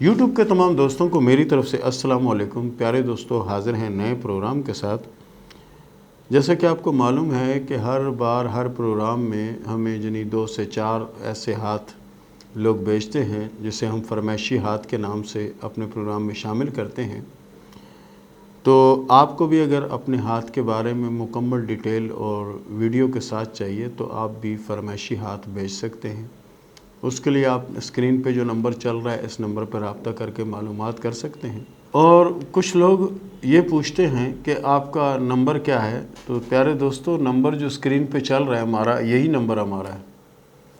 YouTube کے تمام دوستوں کو میری طرف سے السلام علیکم۔ پیارے دوستو، حاضر ہیں نئے پروگرام کے ساتھ۔ جیسا کہ آپ کو معلوم ہے کہ ہر بار ہر پروگرام میں ہمیں 2 سے 4 ایسے ہاتھ لوگ بیچتے ہیں جسے ہم فرمائشی ہاتھ کے نام سے اپنے پروگرام میں شامل کرتے ہیں۔ تو آپ کو بھی اگر اپنے ہاتھ کے بارے میں مکمل ڈیٹیل اور ویڈیو کے ساتھ چاہیے تو آپ بھی فرمائشی ہاتھ بیچ سکتے ہیں۔ اس کے لیے آپ اسکرین پہ جو نمبر چل رہا ہے اس نمبر پر رابطہ کر کے معلومات کر سکتے ہیں۔ اور کچھ لوگ یہ پوچھتے ہیں کہ آپ کا نمبر کیا ہے؟ تو پیارے دوستو، نمبر جو اسکرین پہ چل رہا ہے ہمارا، یہی نمبر ہمارا ہے۔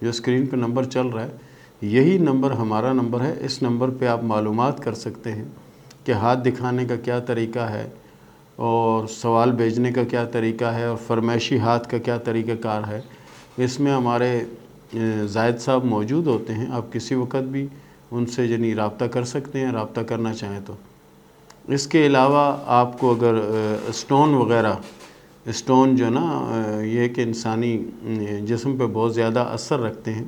جو اسکرین پہ نمبر چل رہا ہے یہی نمبر ہمارا نمبر ہے۔ اس نمبر پہ آپ معلومات کر سکتے ہیں کہ ہاتھ دکھانے کا کیا طریقہ ہے اور سوال بھیجنے کا کیا طریقہ ہے اور فرمائشی ہاتھ کا کیا طریقہ کار ہے۔ اس میں ہمارے زاہد صاحب موجود ہوتے ہیں۔ آپ کسی وقت بھی ان سے رابطہ کر سکتے ہیں، رابطہ کرنا چاہیں تو۔ اس کے علاوہ آپ کو اگر اسٹون وغیرہ، اسٹون جو نا یہ کہ انسانی جسم پہ بہت زیادہ اثر رکھتے ہیں،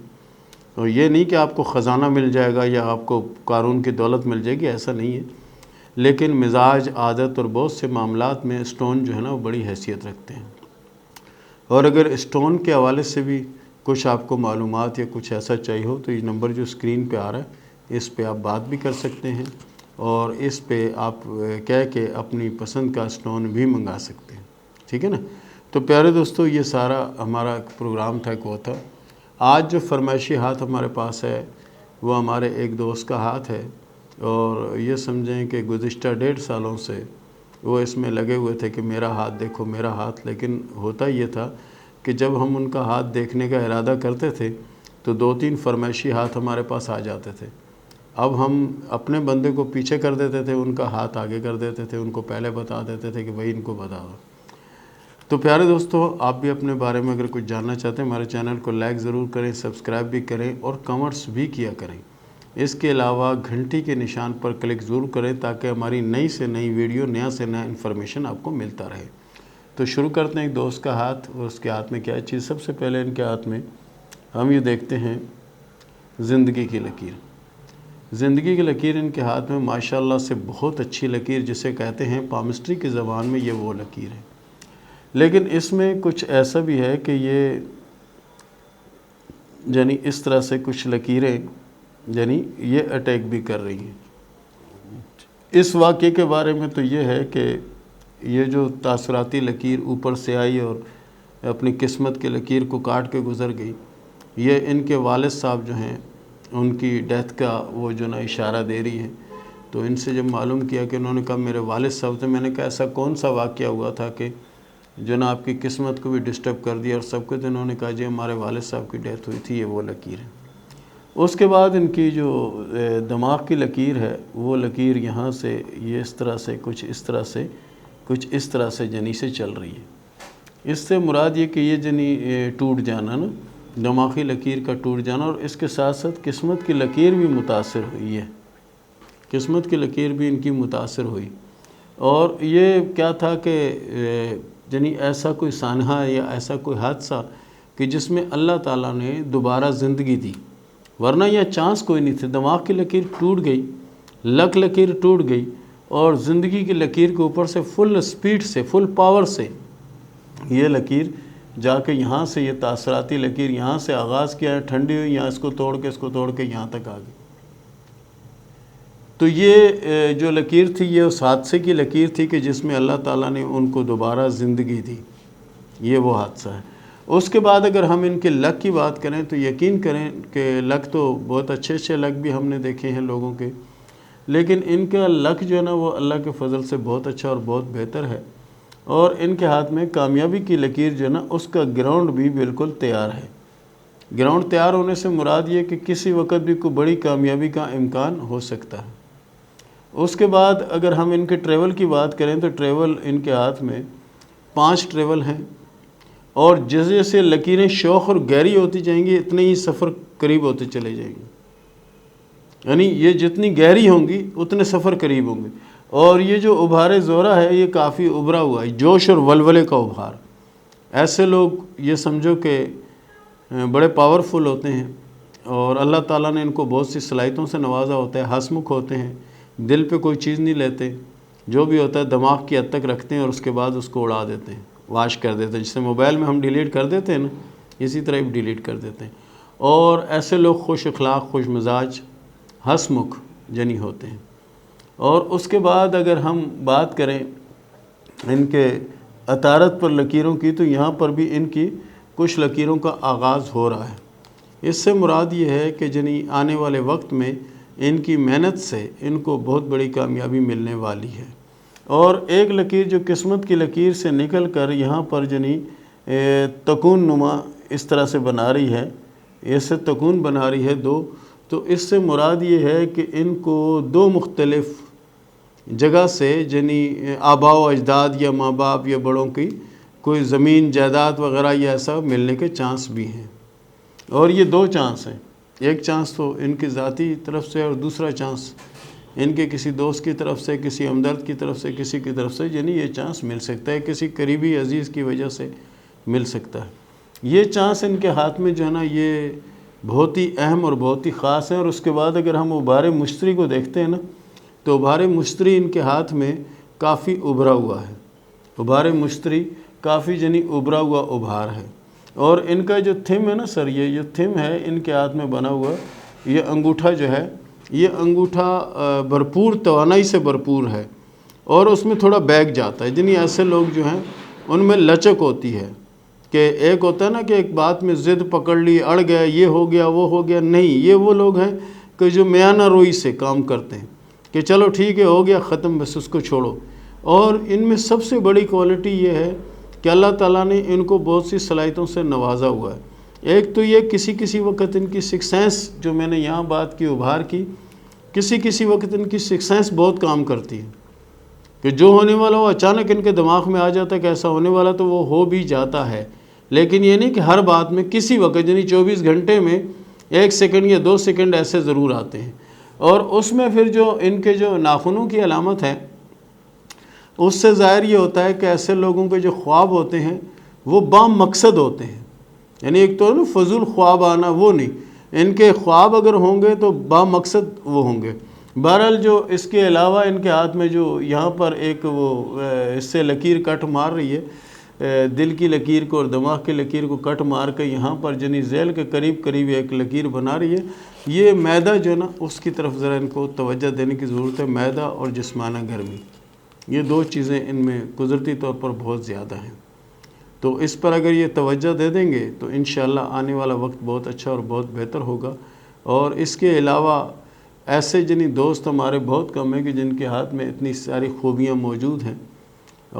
اور یہ نہیں کہ آپ کو خزانہ مل جائے گا یا آپ کو قارون کی دولت مل جائے گی، ایسا نہیں ہے، لیکن مزاج، عادت اور بہت سے معاملات میں اسٹون جو ہے نا وہ بڑی حیثیت رکھتے ہیں۔ اور اگر اسٹون کے حوالے سے بھی کچھ آپ کو معلومات یا کچھ ایسا چاہیے ہو تو یہ نمبر جو اسکرین پہ آ رہا ہے اس پہ آپ بات بھی کر سکتے ہیں، اور اس پہ آپ کہہ کے اپنی پسند کا اسٹون بھی منگا سکتے ہیں، ٹھیک ہے نا۔ تو پیارے دوستو، یہ سارا ہمارا پروگرام تھا وہ تھا۔ آج جو فرمائشی ہاتھ ہمارے پاس ہے وہ ہمارے ایک دوست کا ہاتھ ہے، اور یہ سمجھیں کہ گزشتہ 1.5 سالوں سے وہ اس میں لگے ہوئے تھے کہ میرا ہاتھ دیکھو، میرا ہاتھ۔ لیکن ہوتا یہ تھا کہ جب ہم ان کا ہاتھ دیکھنے کا ارادہ کرتے تھے تو 2-3 فرمائشی ہاتھ ہمارے پاس آ جاتے تھے۔ اب ہم اپنے بندے کو پیچھے کر دیتے تھے، ان کا ہاتھ آگے کر دیتے تھے، ان کو پہلے بتا دیتے تھے کہ بھائی ان کو بتا دو۔ تو پیارے دوستو، آپ بھی اپنے بارے میں اگر کچھ جاننا چاہتے ہیں ہمارے چینل کو لائک ضرور کریں، سبسکرائب بھی کریں اور کمنٹس بھی کیا کریں۔ اس کے علاوہ گھنٹی کے نشان پر کلک ضرور کریں تاکہ ہماری نئی سے نئی ویڈیو، نیا سے نیا انفارمیشن آپ کو ملتا رہے۔ تو شروع کرتے ہیں ایک دوست کا ہاتھ، اور اس کے ہاتھ میں کیا چیز؟ سب سے پہلے ان کے ہاتھ میں ہم یہ دیکھتے ہیں زندگی کی لکیر۔ زندگی کی لکیر ان کے ہاتھ میں ماشاءاللہ سے بہت اچھی لکیر، جسے کہتے ہیں پامسٹری کی زبان میں یہ وہ لکیر ہے۔ لیکن اس میں کچھ ایسا بھی ہے کہ یہ اس طرح سے کچھ لکیریں یہ اٹیک بھی کر رہی ہیں۔ اس واقعے کے بارے میں تو یہ ہے کہ یہ جو تاثراتی لکیر اوپر سے آئی اور اپنی قسمت کی لکیر کو کاٹ کے گزر گئی، یہ ان کے والد صاحب جو ہیں ان کی ڈیتھ کا وہ اشارہ دے رہی ہے۔ تو ان سے جب معلوم کیا کہ انہوں نے کہا میرے والد صاحب تھے، میں نے کہا ایسا کون سا واقعہ ہوا تھا کہ آپ کی قسمت کو بھی ڈسٹرب کر دیا اور سب کچھ؟ انہوں نے کہا جی ہمارے والد صاحب کی ڈیتھ ہوئی تھی، یہ وہ لکیر ہے۔ اس کے بعد ان کی جو دماغ کی لکیر ہے وہ لکیر یہاں سے یہ اس طرح سے کچھ اس طرح سے چل رہی ہے۔ اس سے مراد یہ کہ یہ ٹوٹ جانا نا، دماغی لکیر کا ٹوٹ جانا، اور اس کے ساتھ ساتھ قسمت کی لکیر بھی متاثر ہوئی ہے۔ قسمت کی لکیر بھی ان کی متاثر ہوئی، اور یہ کیا تھا کہ ایسا کوئی سانحہ یا ایسا کوئی حادثہ کہ جس میں اللہ تعالیٰ نے دوبارہ زندگی دی، ورنہ یہ چانس کوئی نہیں تھے۔ دماغ کی لکیر ٹوٹ گئی، لکیر ٹوٹ گئی، اور زندگی کی لکیر کے اوپر سے فل سپیڈ سے، فل پاور سے یہ لکیر جا کے یہاں سے، یہ تاثراتی لکیر یہاں سے آغاز کیا ہے، ٹھنڈی ہوئی، یہاں اس کو توڑ کے یہاں تک آ گئی۔ تو یہ جو لکیر تھی یہ اس حادثے کی لکیر تھی کہ جس میں اللہ تعالیٰ نے ان کو دوبارہ زندگی دی، یہ وہ حادثہ ہے۔ اس کے بعد اگر ہم ان کے لک کی بات کریں تو یقین کریں کہ لک تو بہت اچھے لک بھی ہم نے دیکھے ہیں لوگوں کے، لیکن ان کا لک جو ہے نا وہ اللہ کے فضل سے بہت اچھا اور بہت بہتر ہے۔ اور ان کے ہاتھ میں کامیابی کی لکیر جو ہے نا اس کا گراؤنڈ بھی بالکل تیار ہے۔ گراؤنڈ تیار ہونے سے مراد یہ کہ کسی وقت بھی کوئی بڑی کامیابی کا امکان ہو سکتا ہے۔ اس کے بعد اگر ہم ان کے ٹریول کی بات کریں تو ٹریول ان کے ہاتھ میں 5 ٹریول ہیں، اور جیسے جیسے لکیریں شوخ اور گہری ہوتی جائیں گی اتنے ہی سفر قریب ہوتے چلے جائیں گے، یہ جتنی گہری ہوں گی اتنے سفر قریب ہوں گے۔ اور یہ جو ابھار زورہ ہے یہ کافی ابھرا ہوا ہے، جوش اور ولولے کا ابھار۔ ایسے لوگ یہ سمجھو کہ بڑے پاورفل ہوتے ہیں، اور اللہ تعالیٰ نے ان کو بہت سی صلاحیتوں سے نوازا ہوتا ہے، ہنسمکھ ہوتے ہیں، دل پہ کوئی چیز نہیں لیتے، جو بھی ہوتا ہے دماغ کی حد تک رکھتے ہیں اور اس کے بعد اس کو اڑا دیتے ہیں، واش کر دیتے ہیں، جسے موبائل میں ہم ڈیلیٹ کر دیتے ہیں نا، اسی طرح بھی ڈیلیٹ کر دیتے ہیں۔ اور ایسے لوگ خوش اخلاق، خوش مزاج، ہنسمکھ جنی ہوتے ہیں۔ اور اس کے بعد اگر ہم بات کریں ان کے عطارد پر لکیروں کی، تو یہاں پر بھی ان کی کچھ لکیروں کا آغاز ہو رہا ہے۔ اس سے مراد یہ ہے کہ جنی آنے والے وقت میں ان کی محنت سے ان کو بہت بڑی کامیابی ملنے والی ہے۔ اور ایک لکیر جو قسمت کی لکیر سے نکل کر یہاں پر جنی تکون نما اس طرح سے بنا رہی ہے، ایسے تکون بنا رہی ہے دو، تو اس سے مراد یہ ہے کہ ان کو دو مختلف جگہ سے جنی آباء و اجداد یا ماں باپ یا بڑوں کی کوئی زمین جائیداد وغیرہ یا ایسا ملنے کے چانس بھی ہیں۔ اور یہ دو چانس ہیں، ایک چانس تو ان کی ذاتی طرف سے اور دوسرا چانس ان کے کسی دوست کی طرف سے، کسی ہمدرد کی طرف سے، کسی کی طرف سے، یعنی یہ چانس مل سکتا ہے، کسی قریبی عزیز کی وجہ سے مل سکتا ہے۔ یہ چانس ان کے ہاتھ میں جو ہے نا یہ بہت ہی اہم اور بہت ہی خاص ہے۔ اور اس کے بعد اگر ہم ابھارے مشتری کو دیکھتے ہیں نا، تو ابھارے مشتری ان کے ہاتھ میں کافی ابھرا ہوا ہے، ابھارے مشتری کافی جنی ابھرا ہوا ابھار ہے۔ اور ان کا جو تھم ہے نا سر، یہ جو تھم ہے ان کے ہاتھ میں بنا ہوا، یہ انگوٹھا جو ہے، یہ انگوٹھا بھرپور توانائی سے بھرپور ہے، اور اس میں تھوڑا بیگ جاتا ہے۔ جنہیں ایسے لوگ جو ہیں ان میں لچک ہوتی ہے، کہ ایک ہوتا ہے نا کہ ایک بات میں ضد پکڑ لی، اڑ گیا، یہ ہو گیا وہ ہو گیا، نہیں، یہ وہ لوگ ہیں کہ جو میانہ روئی سے کام کرتے ہیں، کہ چلو ٹھیک ہے، ہو گیا ختم، بس اس کو چھوڑو۔ اور ان میں سب سے بڑی کوالٹی یہ ہے کہ اللہ تعالیٰ نے ان کو بہت سی صلاحیتوں سے نوازا ہوا ہے۔ ایک تو یہ کسی وقت ان کی سکس سینس، جو میں نے یہاں بات کی ابھار کی، کسی وقت ان کی سکس سینس بہت کام کرتی ہے، کہ جو ہونے والا وہ اچانک ان کے دماغ میں آ جاتا ہے کہ ایسا ہونے والا، تو وہ ہو بھی جاتا ہے۔ لیکن یہ نہیں کہ ہر بات میں، کسی وقت یعنی 24 گھنٹے میں 1 سیکنڈ یا 2 سیکنڈ ایسے ضرور آتے ہیں۔ اور اس میں پھر جو ان کے جو ناخنوں کی علامت ہے، اس سے ظاہر یہ ہوتا ہے کہ ایسے لوگوں کے جو خواب ہوتے ہیں وہ با مقصد ہوتے ہیں، یعنی ایک تو فضول خواب آنا وہ نہیں، ان کے خواب اگر ہوں گے تو با مقصد وہ ہوں گے۔ بہرحال جو اس کے علاوہ ان کے ہاتھ میں جو یہاں پر ایک وہ اس سے لکیر کٹ مار رہی ہے، دل کی لکیر کو اور دماغ کی لکیر کو کٹ مار کے یہاں پر جنی ذیل کے قریب ایک لکیر بنا رہی ہے، یہ معدہ جو ہے نا اس کی طرف ذرا ان کو توجہ دینے کی ضرورت ہے۔ معدہ اور جسمانہ گرمی، یہ دو چیزیں ان میں قدرتی طور پر بہت زیادہ ہیں، تو اس پر اگر یہ توجہ دے دیں گے تو انشاءاللہ آنے والا وقت بہت اچھا اور بہت بہتر ہوگا۔ اور اس کے علاوہ ایسے جنی دوست ہمارے بہت کم ہیں کہ جن کے ہاتھ میں اتنی ساری خوبیاں موجود ہیں،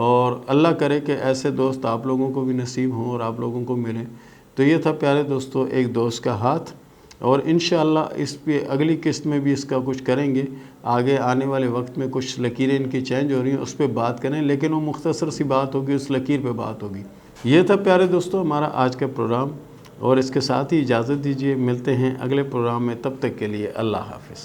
اور اللہ کرے کہ ایسے دوست آپ لوگوں کو بھی نصیب ہوں اور آپ لوگوں کو ملیں۔ تو یہ تھا پیارے دوستو ایک دوست کا ہاتھ، اور انشاءاللہ اس پہ اگلی قسط میں بھی اس کا کچھ کریں گے، آگے آنے والے وقت میں کچھ لکیریں ان کی چینج ہو رہی ہیں، اس پہ بات کریں، لیکن وہ مختصر سی بات ہوگی، اس لکیر پہ بات ہوگی۔ یہ تھا پیارے دوستو ہمارا آج کا پروگرام، اور اس کے ساتھ ہی اجازت دیجیے، ملتے ہیں اگلے پروگرام میں، تب تک کے لیے اللہ حافظ۔